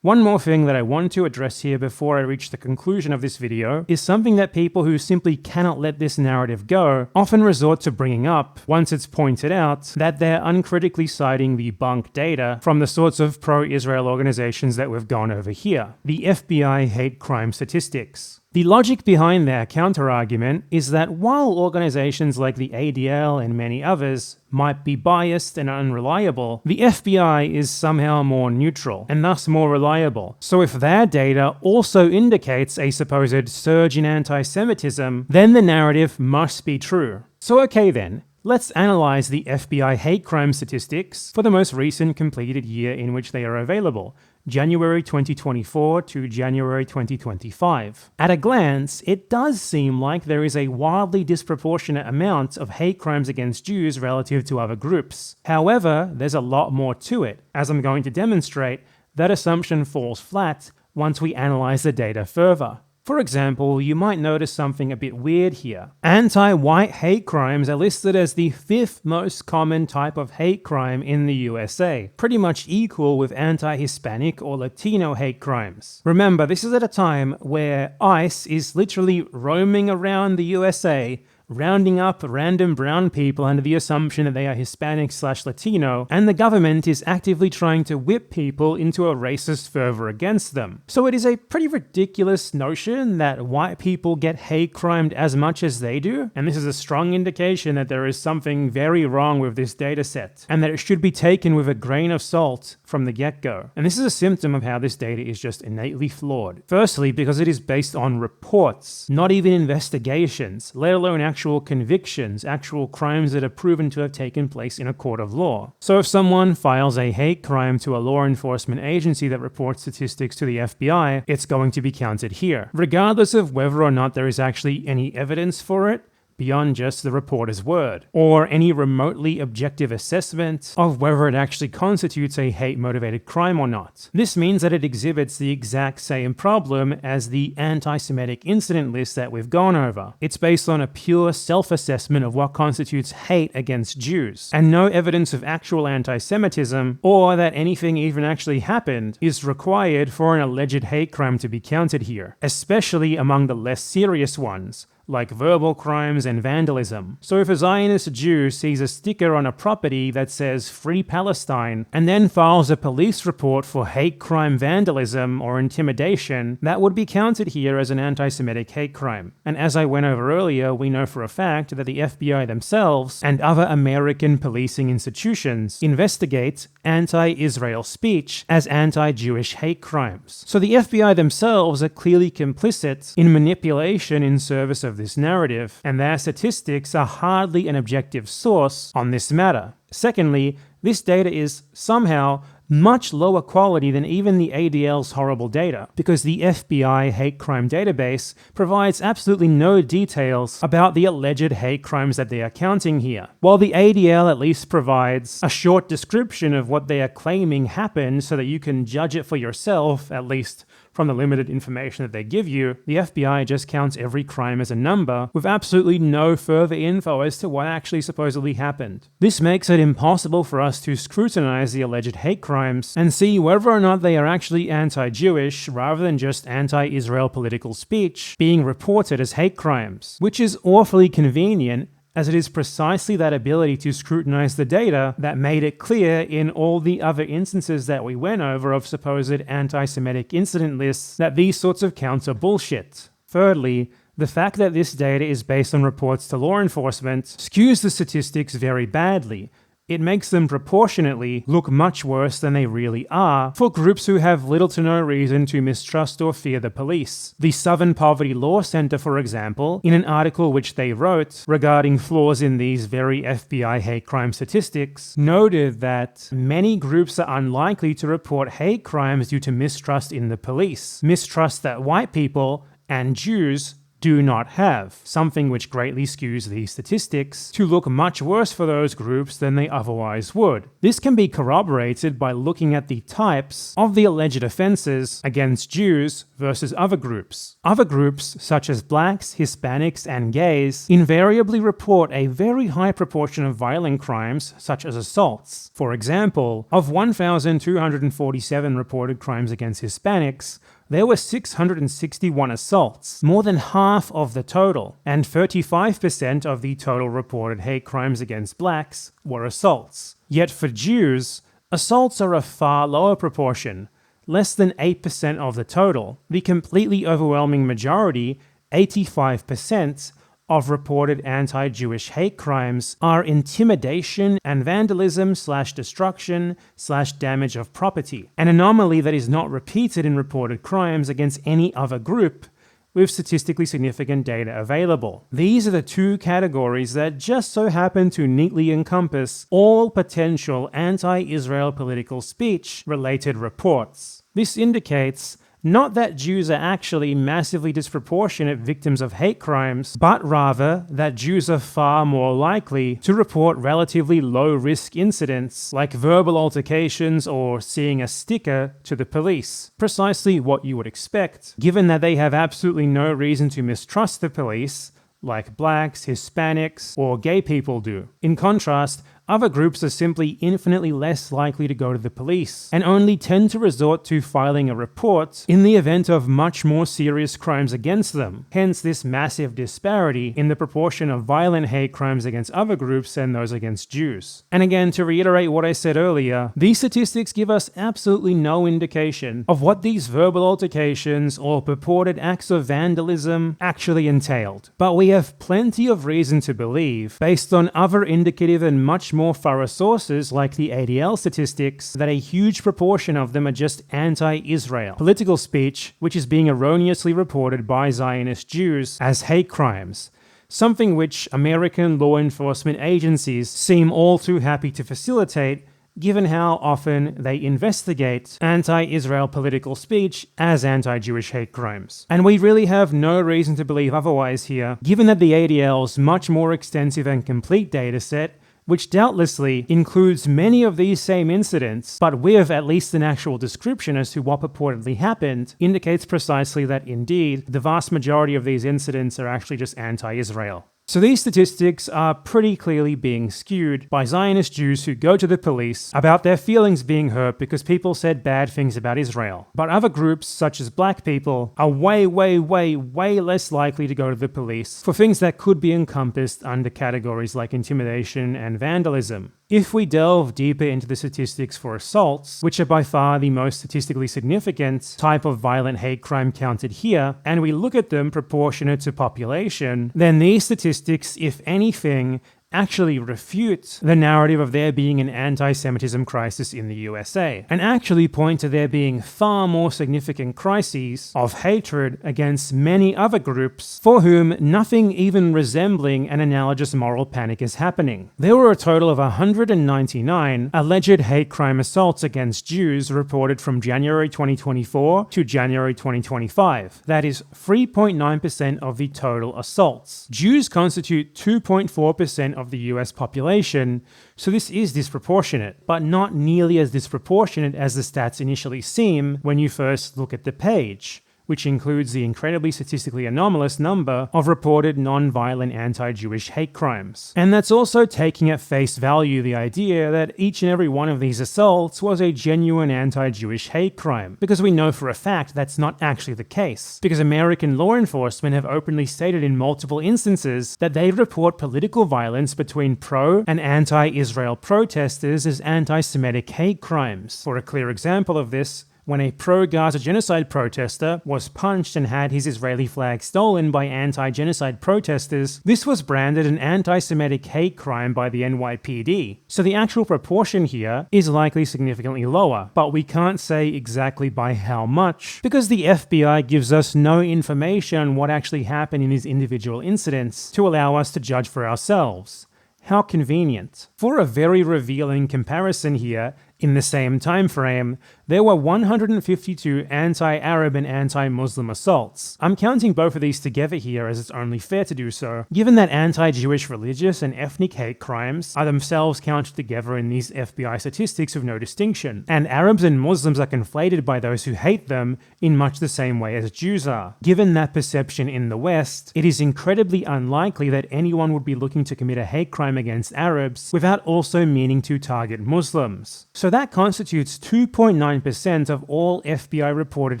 One more thing that I want to address here before I reach the conclusion of this video is something that people who simply cannot let this narrative go often resort to bringing up once it's pointed out that they're uncritically citing the bunk data from the sorts of pro-Israel organizations that we've gone over here, the FBI hate crime statistics. The logic behind their counter-argument is that while organizations like the ADL and many others might be biased and unreliable, the FBI is somehow more neutral and thus more reliable. So if their data also indicates a supposed surge in anti-Semitism, then the narrative must be true. So okay then, let's analyze the FBI hate crime statistics for the most recent completed year in which they are available, January 2024 to January 2025. At a glance, it does seem like there is a wildly disproportionate amount of hate crimes against Jews relative to other groups. However, there's a lot more to it. As I'm going to demonstrate, that assumption falls flat once we analyze the data further. For example, you might notice something a bit weird here. Anti-white hate crimes are listed as the 5th most common type of hate crime in the USA, pretty much equal with anti-Hispanic or Latino hate crimes. Remember, this is at a time where ICE is literally roaming around the USA, rounding up random brown people under the assumption that they are Hispanic/Latino, and the government is actively trying to whip people into a racist fervor against them. So it is a pretty ridiculous notion that white people get hate crimed as much as they do, and this is a strong indication that there is something very wrong with this data set, and that it should be taken with a grain of salt from the get-go. And this is a symptom of how this data is just innately flawed. Firstly, because it is based on reports, not even investigations, let alone actual convictions, actual crimes that are proven to have taken place in a court of law. So if someone files a hate crime to a law enforcement agency that reports statistics to the FBI, it's going to be counted here, regardless of whether or not there is actually any evidence for it, beyond just the reporter's word, or any remotely objective assessment of whether it actually constitutes a hate-motivated crime or not. This means that it exhibits the exact same problem as the anti-Semitic incident list that we've gone over. It's based on a pure self-assessment of what constitutes hate against Jews, and no evidence of actual anti-Semitism, or that anything even actually happened, is required for an alleged hate crime to be counted here, especially among the less serious ones, like verbal crimes and vandalism. So if a Zionist Jew sees a sticker on a property that says Free Palestine and then files a police report for hate crime vandalism or intimidation, that would be counted here as an anti-Semitic hate crime. And as I went over earlier, we know for a fact that the FBI themselves and other American policing institutions investigate anti-Israel speech as anti-Jewish hate crimes. So the FBI themselves are clearly complicit in manipulation in service of this narrative, and their statistics are hardly an objective source on this matter. Secondly, this data is somehow much lower quality than even the ADL's horrible data, because the FBI hate crime database provides absolutely no details about the alleged hate crimes that they are counting here. While the ADL at least provides a short description of what they are claiming happened so that you can judge it for yourself, at least from the limited information that they give you, the FBI just counts every crime as a number with absolutely no further info as to what actually supposedly happened. This makes it impossible for us to scrutinize the alleged hate crimes and see whether or not they are actually anti-Jewish rather than just anti-Israel political speech being reported as hate crimes, which is awfully convenient, as it is precisely that ability to scrutinize the data that made it clear in all the other instances that we went over of supposed anti-Semitic incident lists that these sorts of counts are bullshit. Thirdly, the fact that this data is based on reports to law enforcement skews the statistics very badly. It makes them proportionately look much worse than they really are for groups who have little to no reason to mistrust or fear the police. The Southern Poverty Law Center, for example, in an article which they wrote regarding flaws in these very FBI hate crime statistics, noted that many groups are unlikely to report hate crimes due to mistrust in the police, mistrust that white people and Jews do not have, something which greatly skews these statistics to look much worse for those groups than they otherwise would. This can be corroborated by looking at the types of the alleged offenses against Jews versus other groups. Other groups, such as blacks, Hispanics, and gays, invariably report a very high proportion of violent crimes, such as assaults. For example, of 1,247 reported crimes against Hispanics, there were 661 assaults, more than half of the total, and 35% of the total reported hate crimes against blacks were assaults. Yet for Jews, assaults are a far lower proportion, less than 8% of the total. The completely overwhelming majority, 85%, of reported anti-Jewish hate crimes are intimidation and vandalism/destruction/damage of property, an anomaly that is not repeated in reported crimes against any other group with statistically significant data available. These are the two categories that just so happen to neatly encompass all potential anti-Israel political speech related reports. This indicates not that Jews are actually massively disproportionate victims of hate crimes, but rather that Jews are far more likely to report relatively low-risk incidents like verbal altercations or seeing a sticker to the police. Precisely what you would expect, given that they have absolutely no reason to mistrust the police, like blacks, Hispanics, or gay people do. In contrast, other groups are simply infinitely less likely to go to the police, and only tend to resort to filing a report in the event of much more serious crimes against them. Hence this massive disparity in the proportion of violent hate crimes against other groups and those against Jews. And again, to reiterate what I said earlier, these statistics give us absolutely no indication of what these verbal altercations or purported acts of vandalism actually entailed. But we have plenty of reason to believe, based on other indicative and much more thorough sources like the ADL statistics, that a huge proportion of them are just anti-Israel political speech, which is being erroneously reported by Zionist Jews as hate crimes, something which American law enforcement agencies seem all too happy to facilitate, given how often they investigate anti-Israel political speech as anti-Jewish hate crimes. And we really have no reason to believe otherwise here, given that the ADL's much more extensive and complete dataset, which doubtlessly includes many of these same incidents, but with at least an actual description as to what purportedly happened, indicates precisely that indeed, the vast majority of these incidents are actually just anti-Israel. So these statistics are pretty clearly being skewed by Zionist Jews who go to the police about their feelings being hurt because people said bad things about Israel. But other groups, such as black people, are way less likely to go to the police for things that could be encompassed under categories like intimidation and vandalism. If we delve deeper into the statistics for assaults, which are by far the most statistically significant type of violent hate crime counted here, and we look at them proportionate to population, then these statistics, if anything, actually refute the narrative of there being an anti-Semitism crisis in the USA, and actually point to there being far more significant crises of hatred against many other groups for whom nothing even resembling an analogous moral panic is happening. There were a total of 199 alleged hate crime assaults against Jews reported from January 2024 to January 2025. That is 3.9% of the total assaults. Jews constitute 2.4% of the US population, so this is disproportionate, but not nearly as disproportionate as the stats initially seem when you first look at the page, which includes the incredibly statistically anomalous number of reported non-violent anti-Jewish hate crimes. And that's also taking at face value the idea that each and every one of these assaults was a genuine anti-Jewish hate crime, because we know for a fact that's not actually the case, because American law enforcement have openly stated in multiple instances that they report political violence between pro- and anti-Israel protesters as anti-Semitic hate crimes. For a clear example of this, when a pro-Gaza genocide protester was punched and had his Israeli flag stolen by anti-genocide protesters, this was branded an anti-Semitic hate crime by the NYPD. So the actual proportion here is likely significantly lower, but we can't say exactly by how much, because the FBI gives us no information on what actually happened in these individual incidents to allow us to judge for ourselves. How convenient. For a very revealing comparison here, in the same time frame, there were 152 anti-Arab and anti-Muslim assaults. I'm counting both of these together here as it's only fair to do so, given that anti-Jewish religious and ethnic hate crimes are themselves counted together in these FBI statistics with no distinction, and Arabs and Muslims are conflated by those who hate them in much the same way as Jews are. Given that perception in the West, it is incredibly unlikely that anyone would be looking to commit a hate crime against Arabs without also meaning to target Muslims. So that constitutes 2.9% of all FBI reported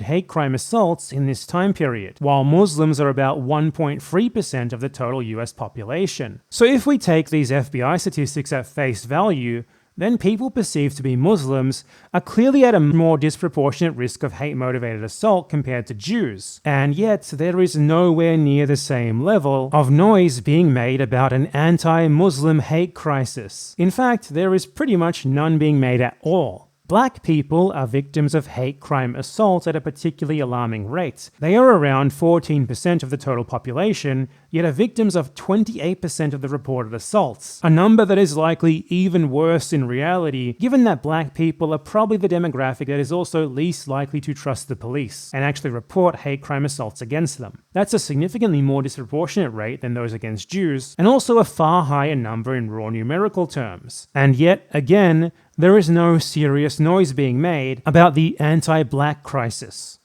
hate crime assaults in this time period, while Muslims are about 1.3% of the total US population. So if we take these FBI statistics at face value, then people perceived to be Muslims are clearly at a more disproportionate risk of hate-motivated assault compared to Jews. And yet, there is nowhere near the same level of noise being made about an anti-Muslim hate crisis. In fact, there is pretty much none being made at all. Black people are victims of hate crime assault at a particularly alarming rate. They are around 14% of the total population, yet are victims of 28% of the reported assaults. A number that is likely even worse in reality, given that black people are probably the demographic that is also least likely to trust the police and actually report hate crime assaults against them. That's a significantly more disproportionate rate than those against Jews, and also a far higher number in raw numerical terms. And yet, again, there is no serious noise being made about the anti-black crisis.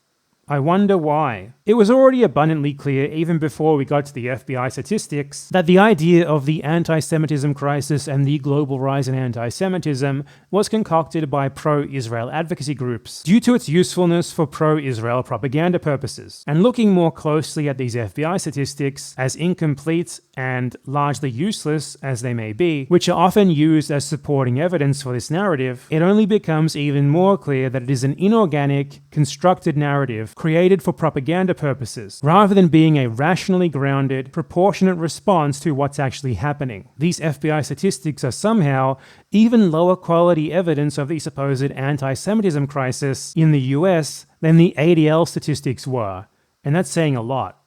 I wonder why. It was already abundantly clear, even before we got to the FBI statistics, that the idea of the anti-Semitism crisis and the global rise in anti-Semitism was concocted by pro-Israel advocacy groups due to its usefulness for pro-Israel propaganda purposes. And looking more closely at these FBI statistics, as incomplete and largely useless as they may be, which are often used as supporting evidence for this narrative, it only becomes even more clear that it is an inorganic, constructed narrative created for propaganda purposes, rather than being a rationally grounded, proportionate response to what's actually happening. These FBI statistics are somehow even lower quality evidence of the supposed anti-Semitism crisis in the US than the ADL statistics were, and that's saying a lot.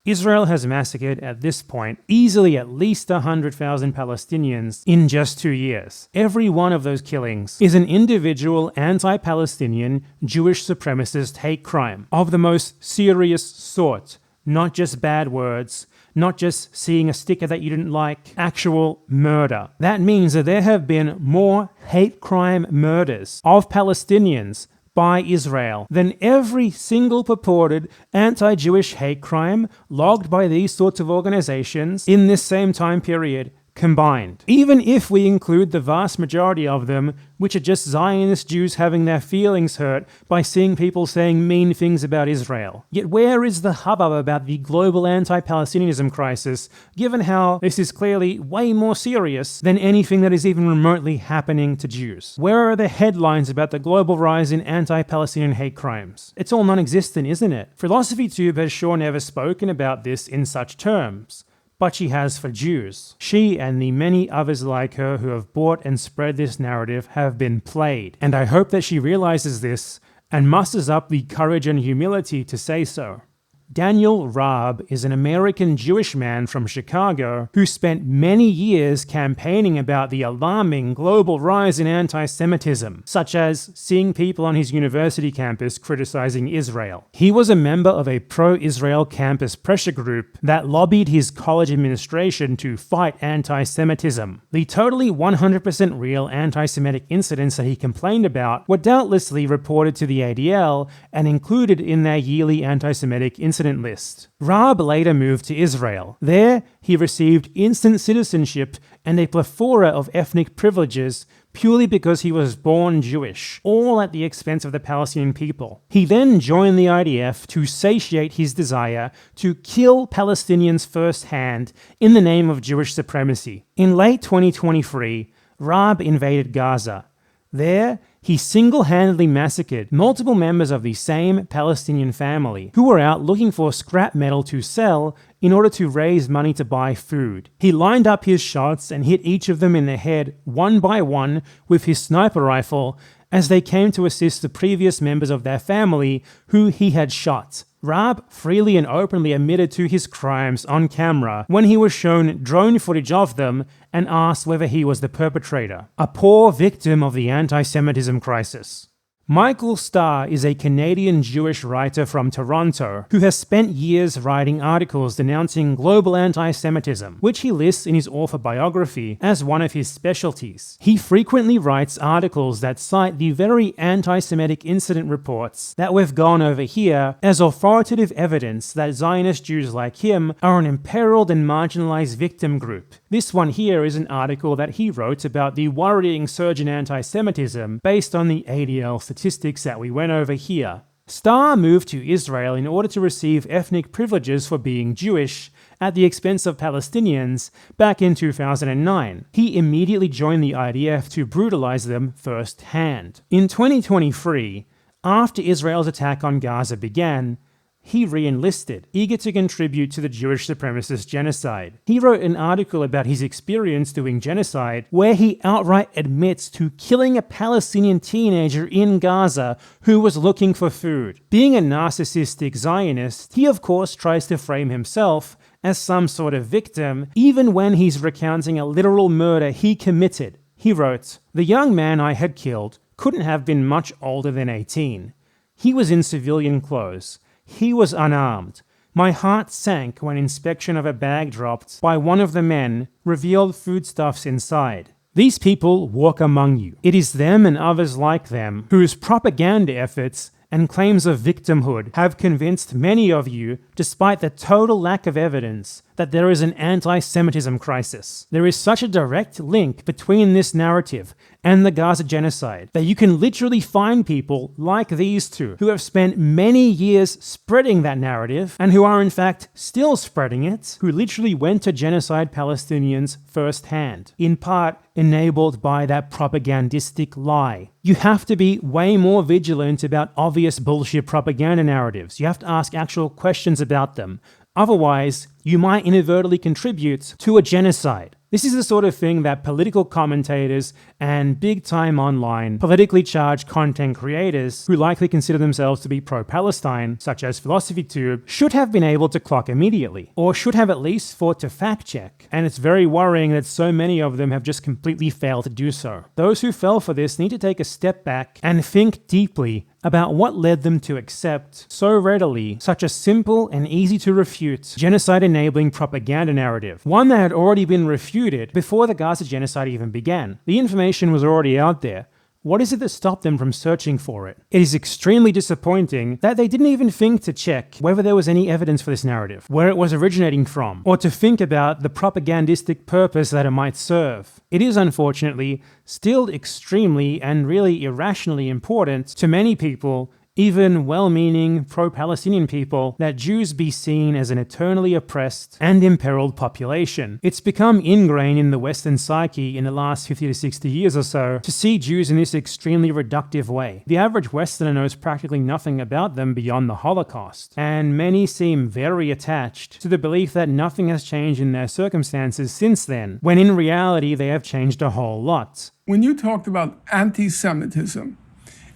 Israel has massacred, at this point, easily at least 100,000 Palestinians in just 2 years. Every one of those killings is an individual anti-Palestinian Jewish supremacist hate crime of the most serious sort, not just bad words, not just seeing a sticker that you didn't like, actual murder. That means that there have been more hate crime murders of Palestinians by Israel than every single purported anti-Jewish hate crime logged by these sorts of organizations in this same time period combined. Even if we include the vast majority of them, which are just Zionist Jews having their feelings hurt by seeing people saying mean things about Israel. Yet where is the hubbub about the global anti-Palestinianism crisis, given how this is clearly way more serious than anything that is even remotely happening to Jews? Where are the headlines about the global rise in anti-Palestinian hate crimes? It's all non-existent, isn't it? PhilosophyTube has sure never spoken about this in such terms, but she has for Jews. She and the many others like her who have bought and spread this narrative have been played, and I hope that she realizes this and musters up the courage and humility to say so. Daniel Raab is an American Jewish man from Chicago who spent many years campaigning about the alarming global rise in anti-Semitism, such as seeing people on his university campus criticizing Israel. He was a member of a pro-Israel campus pressure group that lobbied his college administration to fight anti-Semitism. The totally 100% real anti-Semitic incidents that he complained about were doubtlessly reported to the ADL and included in their yearly anti-Semitic incident list. Raab later moved to Israel. There, he received instant citizenship and a plethora of ethnic privileges purely because he was born Jewish, all at the expense of the Palestinian people. He then joined the IDF to satiate his desire to kill Palestinians firsthand in the name of Jewish supremacy. In late 2023, Raab invaded Gaza. There, he single-handedly massacred multiple members of the same Palestinian family who were out looking for scrap metal to sell in order to raise money to buy food. He lined up his shots and hit each of them in the head one by one with his sniper rifle as they came to assist the previous members of their family who he had shot. Raab freely and openly admitted to his crimes on camera when he was shown drone footage of them and asked whether he was the perpetrator, a poor victim of the anti-Semitism crisis. Michael Starr is a Canadian Jewish writer from Toronto who has spent years writing articles denouncing global anti-Semitism, which he lists in his autobiography as one of his specialties. He frequently writes articles that cite the very anti-Semitic incident reports that we've gone over here as authoritative evidence that Zionist Jews like him are an imperiled and marginalized victim group. This one here is an article that he wrote about the worrying surge in anti-Semitism based on the ADL statistics that we went over here. Starr moved to Israel in order to receive ethnic privileges for being Jewish at the expense of Palestinians back in 2009. He immediately joined the IDF to brutalize them firsthand. In 2023, after Israel's attack on Gaza began, he re-enlisted, eager to contribute to the Jewish supremacist genocide. He wrote an article about his experience doing genocide, where he outright admits to killing a Palestinian teenager in Gaza who was looking for food. Being a narcissistic Zionist, he of course tries to frame himself as some sort of victim, even when he's recounting a literal murder he committed. He wrote, "The young man I had killed couldn't have been much older than 18. He was in civilian clothes. He was unarmed. My heart sank when inspection of a bag dropped by one of the men revealed foodstuffs inside. These people walk among you. It is them and others like them whose propaganda efforts and claims of victimhood have convinced many of you, despite the total lack of evidence, that there is an anti-Semitism crisis. There is such a direct link between this narrative and the Gaza genocide that you can literally find people like these two who have spent many years spreading that narrative and who are in fact still spreading it, who literally went to genocide Palestinians firsthand, in part enabled by that propagandistic lie. You have to be way more vigilant about obvious bullshit propaganda narratives. You have to ask actual questions about them. Otherwise, you might inadvertently contribute to a genocide. This is the sort of thing that political commentators and big-time online, politically charged content creators who likely consider themselves to be pro-Palestine, such as PhilosophyTube, should have been able to clock immediately, or should have at least thought to fact-check, and it's very worrying that so many of them have just completely failed to do so. Those who fell for this need to take a step back and think deeply about what led them to accept so readily such a simple and easy to refute genocide-enabling propaganda narrative, one that had already been refuted before the Gaza genocide even began. The information was already out there. What is it that stopped them from searching for it? It is extremely disappointing that they didn't even think to check whether there was any evidence for this narrative, where it was originating from, or to think about the propagandistic purpose that it might serve. It is unfortunately still extremely and really irrationally important to many people, even well-meaning pro-Palestinian people, that Jews be seen as an eternally oppressed and imperiled population. It's become ingrained in the Western psyche in the last 50 to 60 years or so to see Jews in this extremely reductive way. The average Westerner knows practically nothing about them beyond the Holocaust, and many seem very attached to the belief that nothing has changed in their circumstances since then, when in reality they have changed a whole lot. When you talked about anti-Semitism,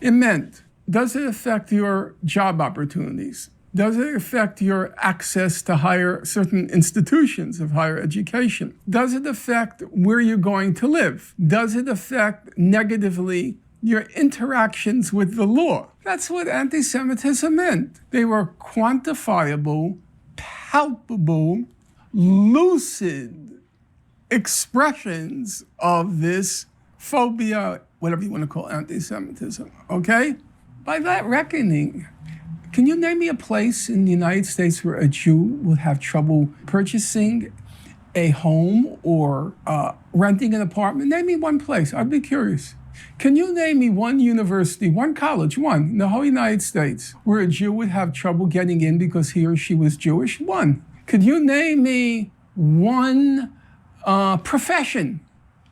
it meant, does it affect your job opportunities? Does it affect your access to certain institutions of higher education? Does it affect where you're going to live? Does it affect negatively your interactions with the law? That's what anti-Semitism meant. They were quantifiable, palpable, lucid expressions of this phobia, whatever you want to call anti-Semitism, okay? By that reckoning, can you name me a place in the United States where a Jew would have trouble purchasing a home or renting an apartment? Name me one place. I'd be curious. Can you name me one university, one college, one, in the whole United States, where a Jew would have trouble getting in because he or she was Jewish? One. Could you name me one profession?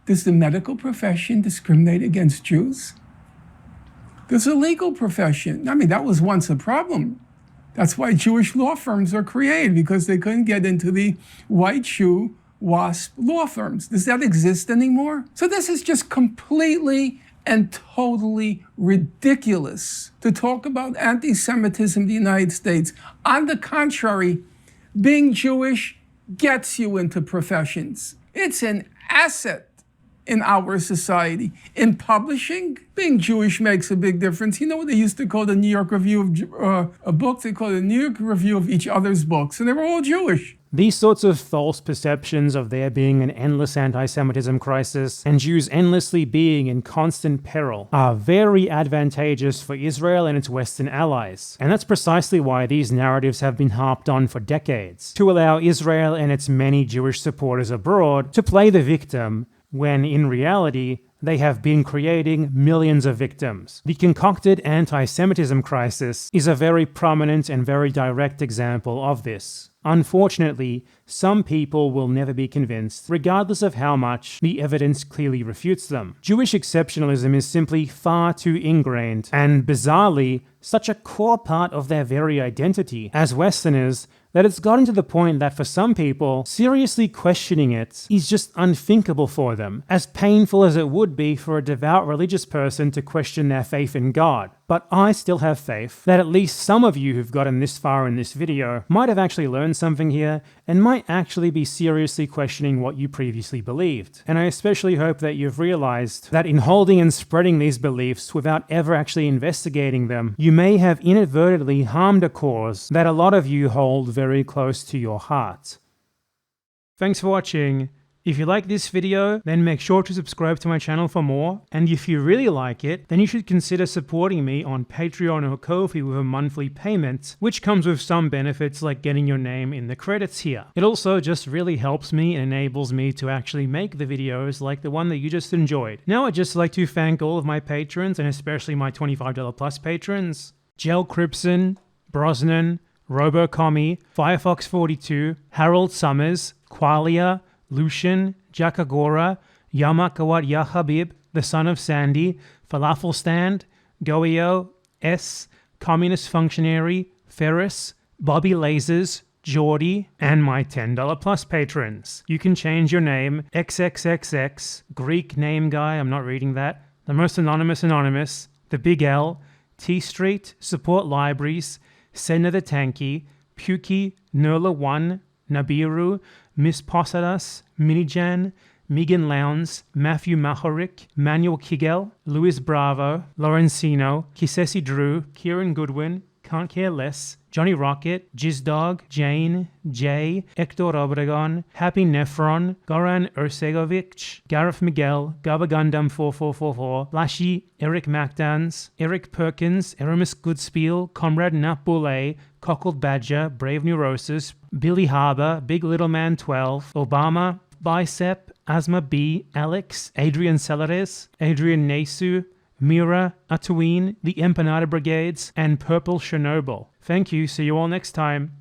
Does the medical profession discriminate against Jews? There's a legal profession. I mean, that was once a problem. That's why Jewish law firms are created, because they couldn't get into the white shoe WASP law firms. Does that exist anymore? So this is just completely and totally ridiculous to talk about anti-Semitism in the United States. On the contrary, being Jewish gets you into professions. It's an asset in our society. In publishing, being Jewish makes a big difference. You know what they used to call the New York Review of a book? They called it the New York Review of each other's books, and they were all Jewish. These sorts of false perceptions of there being an endless anti-Semitism crisis and Jews endlessly being in constant peril are very advantageous for Israel and its Western allies. And that's precisely why these narratives have been harped on for decades, to allow Israel and its many Jewish supporters abroad to play the victim, when in reality, they have been creating millions of victims. The concocted anti-Semitism crisis is a very prominent and very direct example of this. Unfortunately, some people will never be convinced, regardless of how much the evidence clearly refutes them. Jewish exceptionalism is simply far too ingrained, and bizarrely, such a core part of their very identity as Westerners, that it's gotten to the point that for some people, seriously questioning it is just unthinkable for them, as painful as it would be for a devout religious person to question their faith in God. But I still have faith that at least some of you who've gotten this far in this video might have actually learned something here and might actually be seriously questioning what you previously believed. And I especially hope that you've realized that in holding and spreading these beliefs without ever actually investigating them, you may have inadvertently harmed a cause that a lot of you hold very close to your heart. Thanks for watching. If you like this video, then make sure to subscribe to my channel for more, and if you really like it, then you should consider supporting me on Patreon or Ko-fi with a monthly payment, which comes with some benefits like getting your name in the credits here. It also just really helps me and enables me to actually make the videos like the one that you just enjoyed. Now I'd just like to thank all of my patrons, and especially my $25 plus patrons: Jel Cripson, Brosnan, RoboCommy, Firefox42, Harold Summers, Qualia, Lucian, Jakagora, Yamakawat Yahabib, the Son of Sandy, Falafel Stand, Goio, S, Communist Functionary, Ferris, Bobby Lasers, Geordie, and my $10 plus patrons. You can change your name, XXXX, Greek name guy, I'm not reading that, the most anonymous, the Big L, T Street, Support Libraries, Senna the Tanky, Pukey, Nerla1, Nabiru, Miss Posadas, Minijan, Megan Lowndes, Matthew Mahorik, Manuel Kigel, Luis Bravo, Lorenzino, Kisesi Drew, Kieran Goodwin, Can't Care Less, Johnny Rocket, Jizdog, Jane, Jay, Hector Obregon, Happy Nephron, Goran Ersegovic, Gareth Miguel, Gabba Gundam 4444, Lashy, Eric Macdans, Eric Perkins, Aramis Goodspiel, Comrade Nat Boulay, Cockled Badger, Brave Neurosis, Billy Harbour, Big Little Man 12, Obama, Bicep, Asma B, Alex, Adrian Celares, Adrian Nasu, Mira, Atuin, the Empanada Brigades, and Purple Chernobyl. Thank you. See you all next time.